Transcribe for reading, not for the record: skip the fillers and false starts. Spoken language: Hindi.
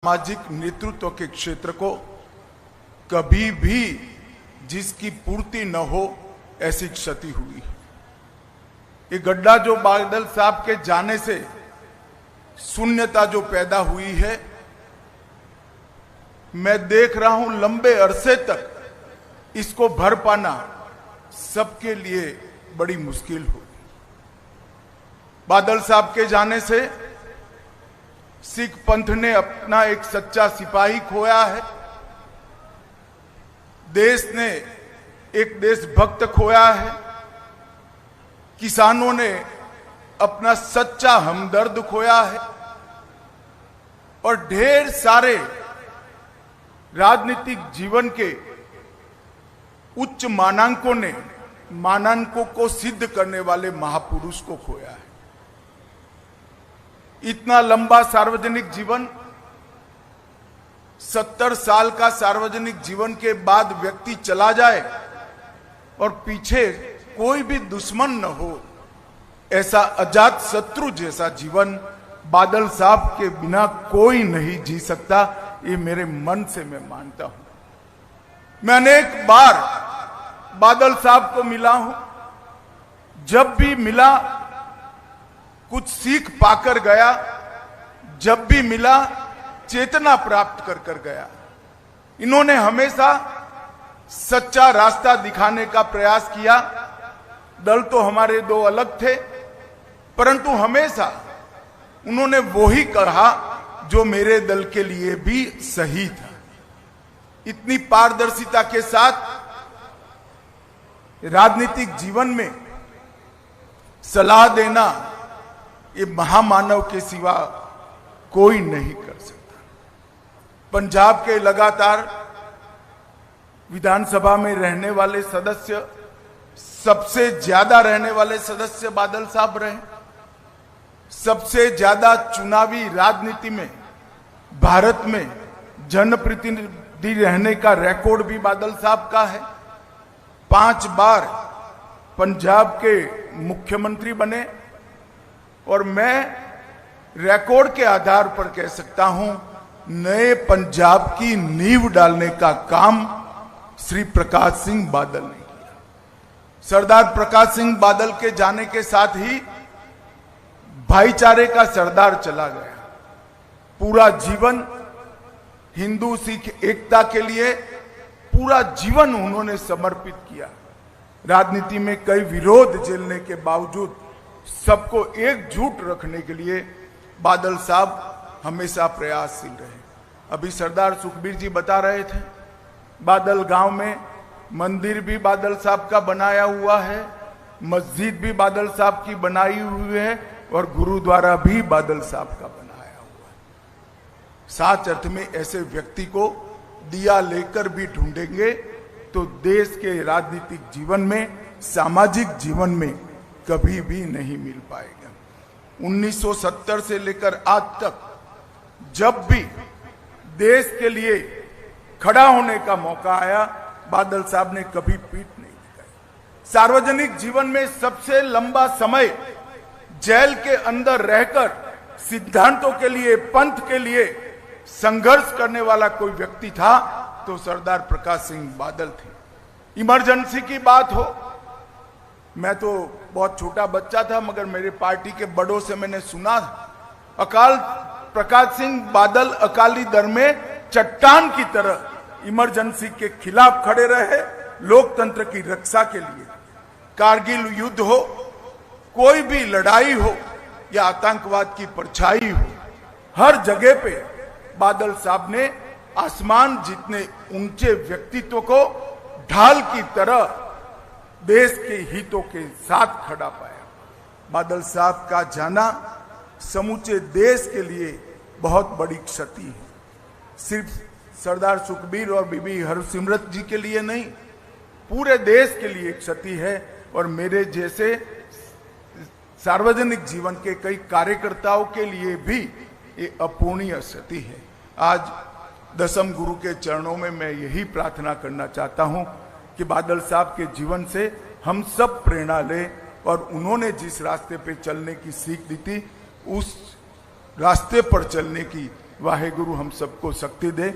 सामाजिक नेतृत्व के क्षेत्र को कभी भी जिसकी पूर्ति न हो ऐसी क्षति हुई। ये गड्ढा जो बादल साहब के जाने से शून्यता जो पैदा हुई है, मैं देख रहा हूं लंबे अरसे तक इसको भर पाना सबके लिए बड़ी मुश्किल होगी। बादल साहब के जाने से सिख पंथ ने अपना एक सच्चा सिपाही खोया है, देश ने एक देशभक्त खोया है, किसानों ने अपना सच्चा हमदर्द खोया है और ढेर सारे राजनीतिक जीवन के उच्च मानांकों को सिद्ध करने वाले महापुरुष को खोया है। इतना लंबा सार्वजनिक जीवन, 70 साल का सार्वजनिक जीवन के बाद व्यक्ति चला जाए और पीछे कोई भी दुश्मन न हो, ऐसा अजात शत्रु जैसा जीवन बादल साहब के बिना कोई नहीं जी सकता। ये मेरे मन से मैं मानता हूं। मैं अनेक बार बादल साहब को मिला हूं, जब भी मिला कुछ सीख पाकर गया, जब भी मिला चेतना प्राप्त कर गया। इन्होंने हमेशा सच्चा रास्ता दिखाने का प्रयास किया। दल तो हमारे दो अलग थे, परंतु हमेशा उन्होंने वो ही कहा जो मेरे दल के लिए भी सही था। इतनी पारदर्शिता के साथ राजनीतिक जीवन में सलाह देना ये महामानव के सिवा कोई नहीं कर सकता। पंजाब के लगातार विधानसभा में रहने वाले सदस्य, सबसे ज्यादा रहने वाले सदस्य बादल साहब रहे। सबसे ज्यादा चुनावी राजनीति में भारत में जनप्रतिनिधि रहने का रिकॉर्ड भी बादल साहब का है। 5 बार पंजाब के मुख्यमंत्री बने और मैं रिकॉर्ड के आधार पर कह सकता हूं, नए पंजाब की नींव डालने का काम श्री प्रकाश सिंह बादल ने किया। सरदार प्रकाश सिंह बादल के जाने के साथ ही भाईचारे का सरदार चला गया। पूरा जीवन हिंदू सिख एकता के लिए पूरा जीवन उन्होंने समर्पित किया। राजनीति में कई विरोध झेलने के बावजूद सबको एकजुट रखने के लिए बादल साहब हमेशा प्रयासशील रहे। अभी सरदार सुखबीर जी बता रहे थे, बादल गांव में मंदिर भी बादल साहब का बनाया हुआ है, मस्जिद भी बादल साहब की बनाई हुई है और गुरुद्वारा भी बादल साहब का बनाया हुआ है। साच अर्थ में ऐसे व्यक्ति को दिया लेकर भी ढूंढेंगे तो देश के राजनीतिक जीवन में, सामाजिक जीवन में कभी भी नहीं मिल पाएगा। 1970 से लेकर आज तक जब भी देश के लिए खड़ा होने का मौका आया, बादल साहब ने कभी पीठ नहीं दिखाई। सार्वजनिक जीवन में सबसे लंबा समय जेल के अंदर रहकर सिद्धांतों के लिए, पंथ के लिए संघर्ष करने वाला कोई व्यक्ति था तो सरदार प्रकाश सिंह बादल थे। इमरजेंसी की बात हो, मैं तो बहुत छोटा बच्चा था मगर मेरे पार्टी के बड़ों से मैंने सुना, अकाल प्रकाश सिंह बादल अकाली दल में चट्टान की तरह इमरजेंसी के खिलाफ खड़े रहे, लोकतंत्र की रक्षा के लिए। कारगिल युद्ध हो, कोई भी लड़ाई हो या आतंकवाद की परछाई हो, हर जगह पे बादल साहब ने आसमान जितने ऊंचे व्यक्तित्व को ढाल की तरह देश के हितों के साथ खड़ा पाया। बादल साहब का जाना समूचे देश के लिए बहुत बड़ी क्षति है। सिर्फ सरदार सुखबीर और बीबी हरसिमरत जी के लिए नहीं, पूरे देश के लिए क्षति है और मेरे जैसे सार्वजनिक जीवन के कई कार्यकर्ताओं के लिए भी ये अपूर्णीय क्षति है। आज दसम गुरु के चरणों में मैं यही प्रार्थना करना चाहता हूं कि बादल साहब के जीवन से हम सब प्रेरणा लें और उन्होंने जिस रास्ते पे चलने की सीख दी थी, उस रास्ते पर चलने की वाहे गुरु हम सबको शक्ति दे।